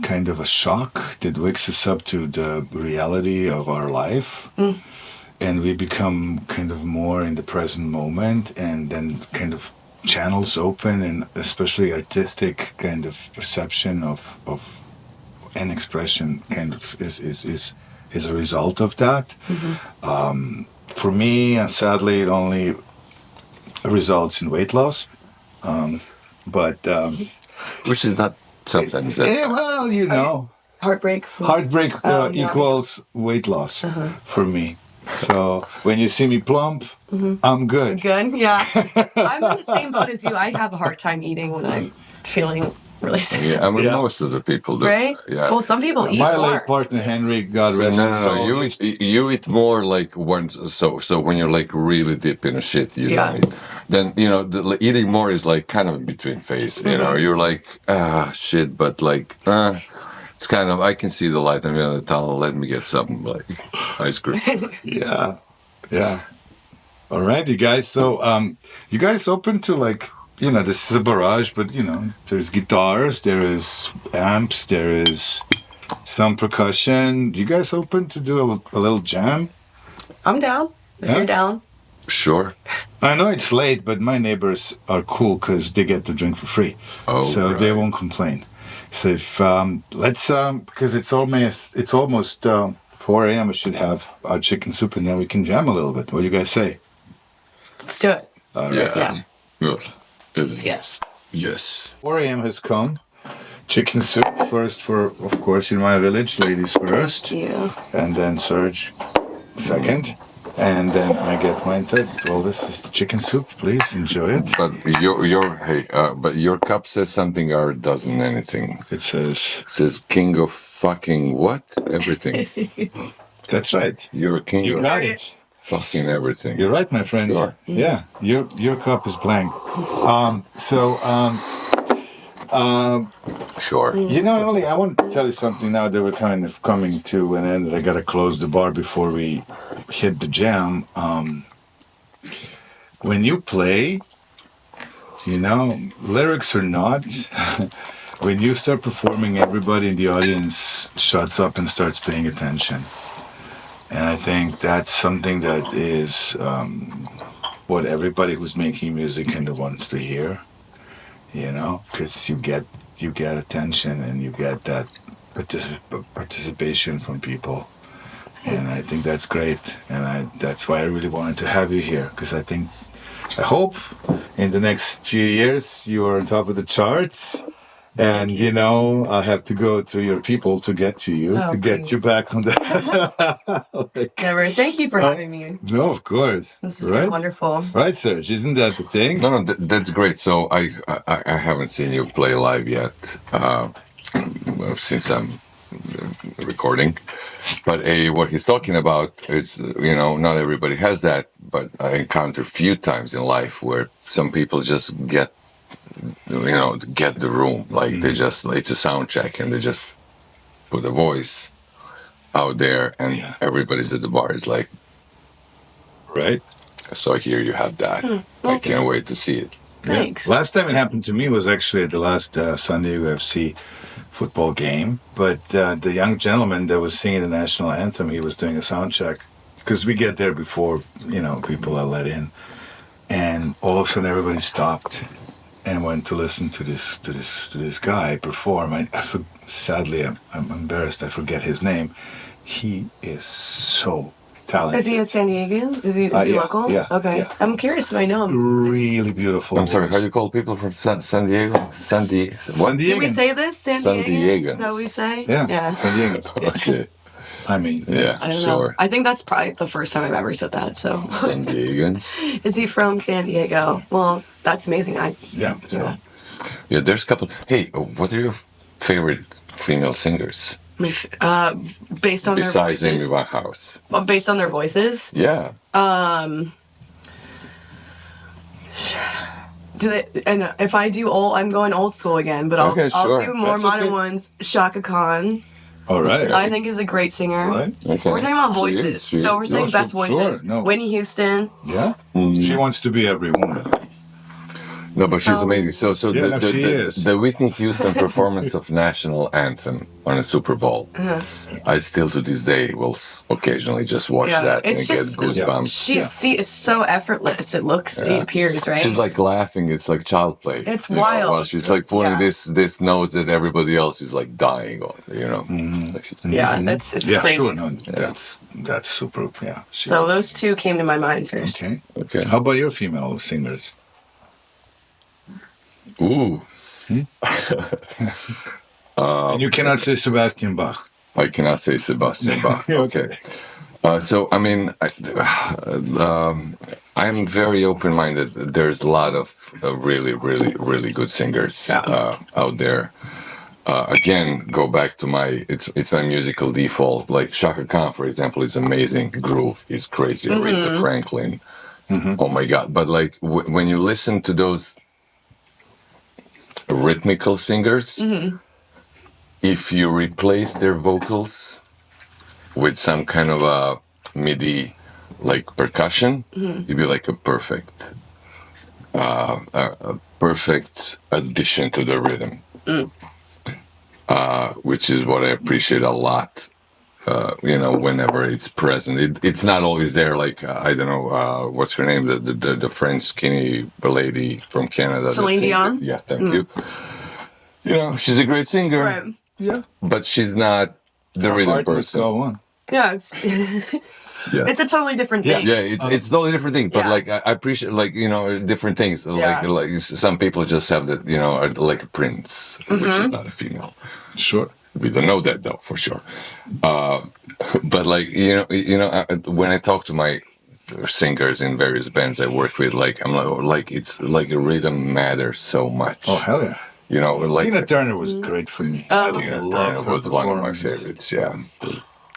kind of a shock that wakes us up to the reality of our life. And we become kind of more in the present moment, and then kind of channels open, and especially artistic kind of perception of and expression kind of is a result of that. For me, and sadly, it only results in weight loss. But which is not sometimes. Heartbreak equals weight loss for me. So when you see me plump, I'm good. Good? Yeah. I'm in the same boat as you. I have a hard time eating when I'm feeling really sick. Yeah, I mean, Yeah. most of the people do. Right? Yeah. Well, some people eat My more. late partner Henry, God So, rest no, his no, no. soul. You eat more like when so when you're like really deep in a shit, you Yeah. don't eat. Then eating more is like kind of in between phase. You know, you're like shit, but like it's kind of I can see the light. I'm gonna tell. Let me get something like ice cream. Yeah. Yeah. All right, you guys. So, you guys open to like, this is a barrage, but there's guitars, there is amps, there is some percussion. Do you guys open to do a little jam? I'm down. If Yeah? you're down. Sure. I know it's late, but my neighbors are cool because they get to drink for free, Oh, so they right. won't complain. So if let's because it's almost 4 a.m. We should have our chicken soup and then we can jam a little bit. What do you guys say? Let's do it. All right. Yeah. Good. Yes. Yes. 4 a.m. has come. Chicken soup first for, of course, in my village, ladies first, Yeah. and then Serge second, and then I get mine third. Well, this is the chicken soup. Please enjoy it. But but your cup says something or doesn't anything. It says, It says king of fucking what? Everything. "That's right. You're a king You of got it. fucking everything. You're right, my friend. Sure. Yeah, your cup is blank. Sure. Emily, I want to tell you something now that we're kind of coming to an end. I got to close the bar before we hit the jam. When you play, lyrics or not, when you start performing, everybody in the audience shuts up and starts paying attention. And I think that's something that is what everybody who's making music kind of wants to hear. Because you get attention and you get that participation from people, and I think that's great. And that's why I really wanted to have you here, because I hope in the next few years you are on top of the charts. And I have to go through your people to get to you, to get you back on the. Never. Thank you for having me. No, of course. This is been wonderful. Right, Serge? Isn't that the thing? No, that's great. So I haven't seen you play live yet since I'm recording. But what he's talking about, it's not everybody has that, but I encounter few times in life where some people just get the room, like they just it's a sound check and they just put a voice out there and everybody's at the bar is like, right. So here you have that. I can't wait to see it. Thanks. Yeah. Last time it happened to me was actually at the last San Diego FC football game. But the young gentleman that was singing the national anthem, he was doing a sound check, because we get there before people are let in, and all of a sudden everybody stopped and went to listen to this guy perform. Sadly, I'm embarrassed. I forget his name. He is so talented. Is he a San Diegan? Is he local? Yeah. Okay. Yeah. I'm curious if I know him. Really beautiful. I'm sorry, how do you call people from San Diego? San Diego. Did we say this? San Diego? Is that what we say? Yeah. San Diego. Okay. I mean, Yeah, I don't sure. know. I think that's probably the first time I've ever said that. So San Diego. Is he from San Diego? Well, that's amazing. Yeah. Yeah, there's a couple. Hey, what are your favorite female singers? Based on Besides their Amy voices. Winehouse. Based on their voices. Yeah. And if I do I'm going old school again, but I'll do more That's modern okay. ones. Shaka Khan, All right. I think, is a great singer. Right. Okay. We're talking about She voices, is, she so is. we're saying No, best sure, voices. no. Whitney Houston. Yeah. She wants to be every woman. No, but she's amazing. So Yeah, she is. the Whitney Houston performance of National Anthem on a Super Bowl, I still to this day will occasionally just watch that and It's get just- goosebumps. It's so effortless. It looks, it appears, right? She's like laughing. It's like child play. It's you know, wild. while she's like putting Yeah. this nose that everybody else is like dying on. Like she's- Yeah, it's Yeah, crazy. sure. No, that's super. Yeah. So those two came to my mind first. Okay. Okay. How about your female singers? Ooh. And you cannot say Sebastian Bach. I cannot say Sebastian Bach. Okay. So I mean, I'm very open-minded. There's a lot of really, really, really good singers out there. Again, go back to it's my musical default. Like Shaka Khan, for example, is amazing. Groove is crazy. Aretha Franklin, oh my God! But like when you listen to those rhythmical singers, if you replace their vocals with some kind of a MIDI like percussion, you'd be like a perfect addition to the rhythm, which is what I appreciate a lot. Whenever it's present, it's not always there. Like I don't know, what's her name, the French skinny lady from Canada. Celine Dion. Yeah, thank you. She's a great singer. Right. Yeah. But she's not the rhythm person. Go on. Yeah, it's Yes. it's a totally different thing. Yeah, it's totally different thing. But Yeah. like I appreciate different things. Like some people just have that are like a prince, which is not a female. Sure. We don't know that though for sure. But like when I talk to my singers in various bands I work with, like I'm like it's like a rhythm matters so much. Oh hell yeah. Like Tina Turner was great for me. Tina Turner was one of my favorites. Yeah,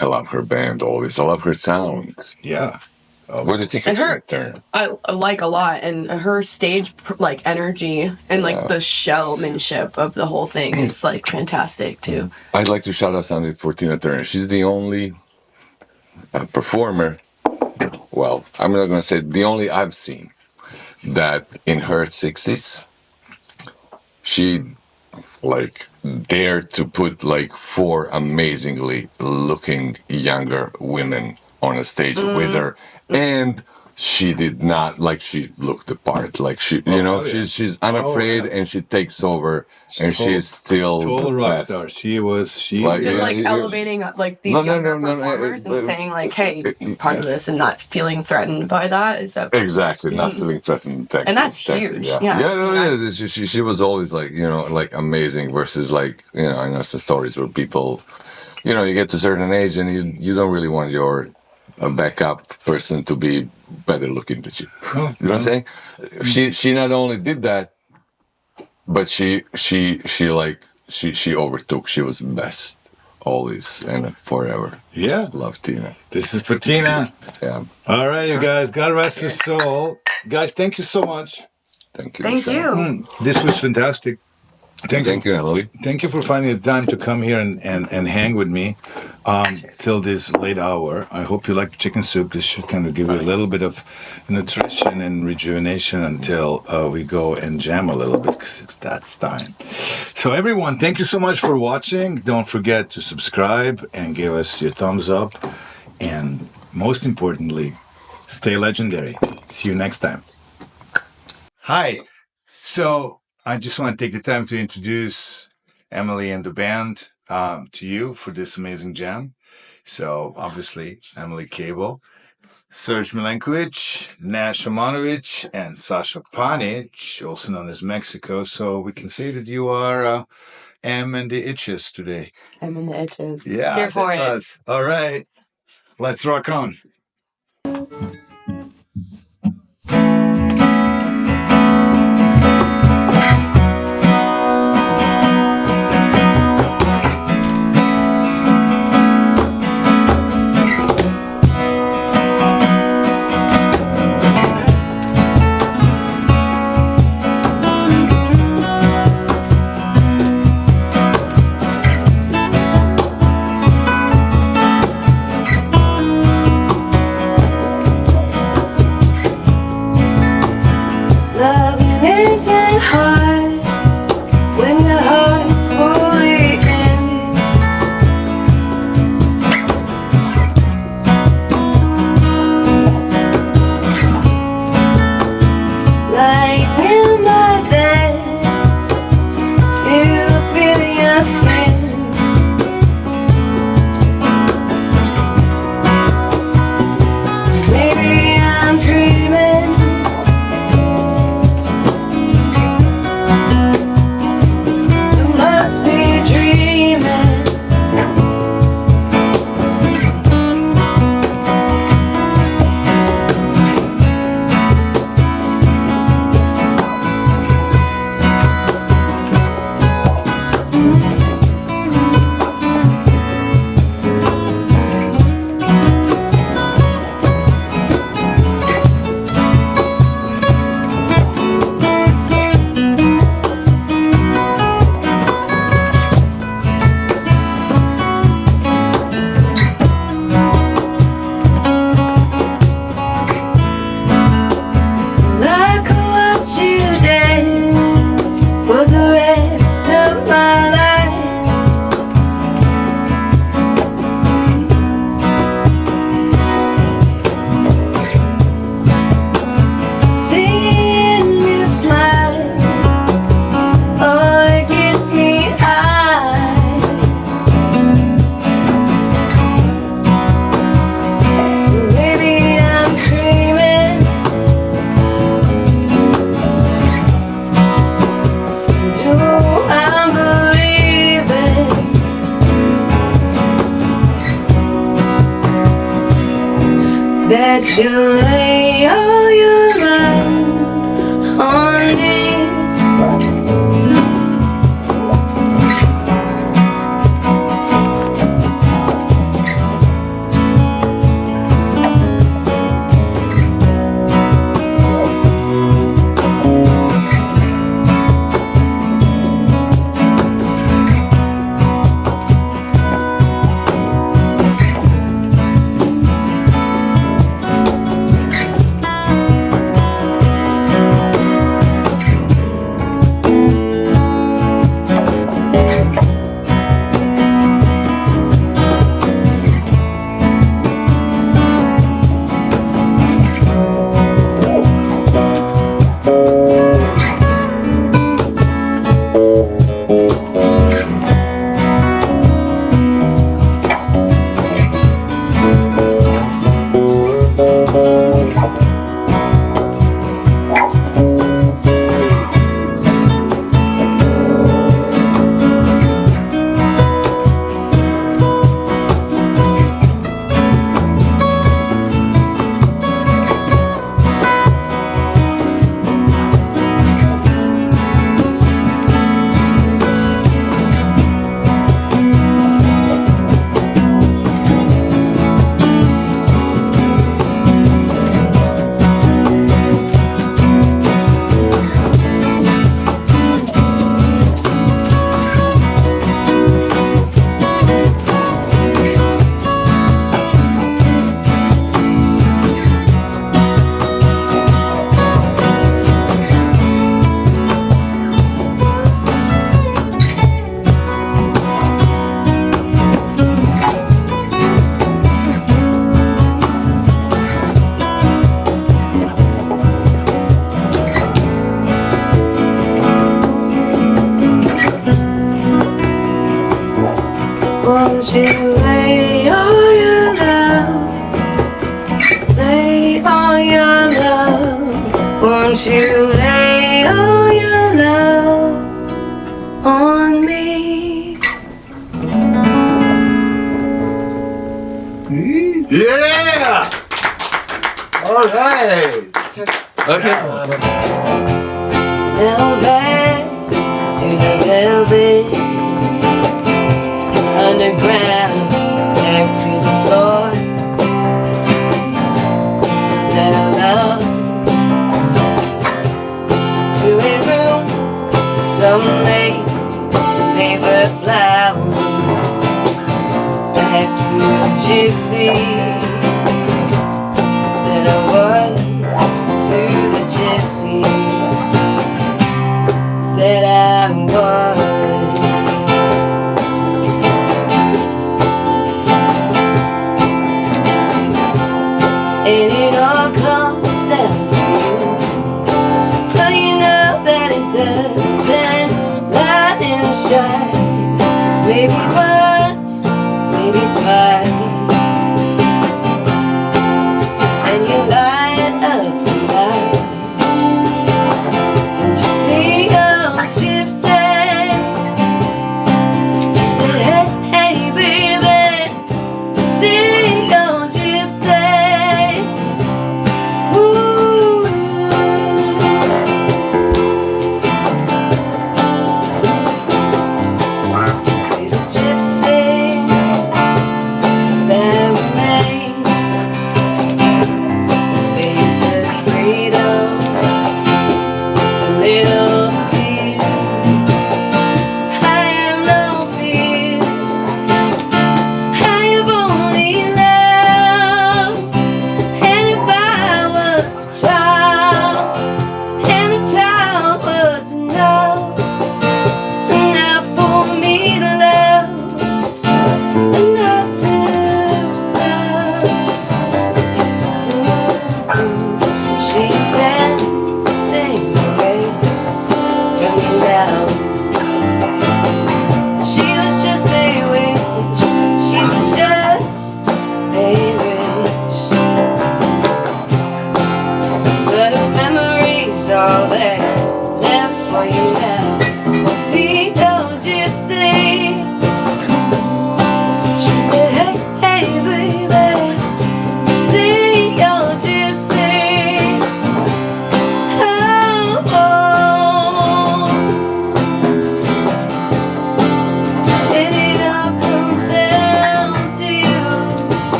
I love her band always. I love her sound. Yeah. What do you think And of her, Tina Turner? I like a lot, and her stage like energy and like the showmanship of the whole thing is like fantastic too. I'd like to shout out something for Tina Turner. She's the only performer. Well, I'm not going to say the only I've seen that in her 60s, she like dared to put like 4 amazingly looking younger women on a stage with her, and she did not she looked the part. Like she's unafraid and she takes over, and she's still total rock best. star. She was Like, Just like yeah. elevating like these younger performers and saying like, "Hey, you're part of this," and not feeling threatened by that. Is that Exactly, not feeling threatened. And that's huge. Yeah. Yeah. She was always like like amazing versus like I know some stories where people, you get to a certain age and you don't really want your backup person to be better looking than you. You know what I'm saying? She not only did that, but she overtook. She was best always and forever. Yeah. Love Tina. This is for Tina. Yeah. All right, you guys. God rest his soul. Guys, thank you so much. Thank you. Thank Dushan. you. This was fantastic. Thank you, Emily. Thank you for finding the time to come here and hang with me till this late hour. I hope you like chicken soup. This should kind of give you a little bit of nutrition and rejuvenation until we go and jam a little bit, because it's that time. So everyone, thank you so much for watching. Don't forget to subscribe and give us your thumbs up. And most importantly, stay legendary. See you next time. Hi. So I just want to take the time to introduce Emily and the band to you for this amazing jam. So obviously, Emily Cable, Serge Milenkovic, Nash Amanovic, and Sasha Panic, also known as Mexico. So we can say that you are M and the Itches today. I'm in the itches. Yeah, Here for that's it. us. All right. Let's rock on. Loving isn't hard when the heart's fully in. Lying in my bed, still feeling your skin. Maybe I'm dreaming. that you lay all your love on me. Won't you lay all your love, lay all your love? Won't you lay all your love on me? Yeah! All right. Okay. Now back to the velvet underground, back to the floor. Let our love to a room, some lace, some paper flowers. Back to a gypsy that I was, to the gypsy that I was. And it all comes down to you, but you know that it doesn't light and shines. Maybe once, maybe twice, and you light up tonight, and you see your gypsy. You say, hey, hey, baby, see your gypsy.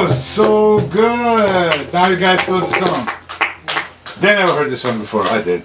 Oh, so good. Now you guys know the song. They never heard the song before. I did.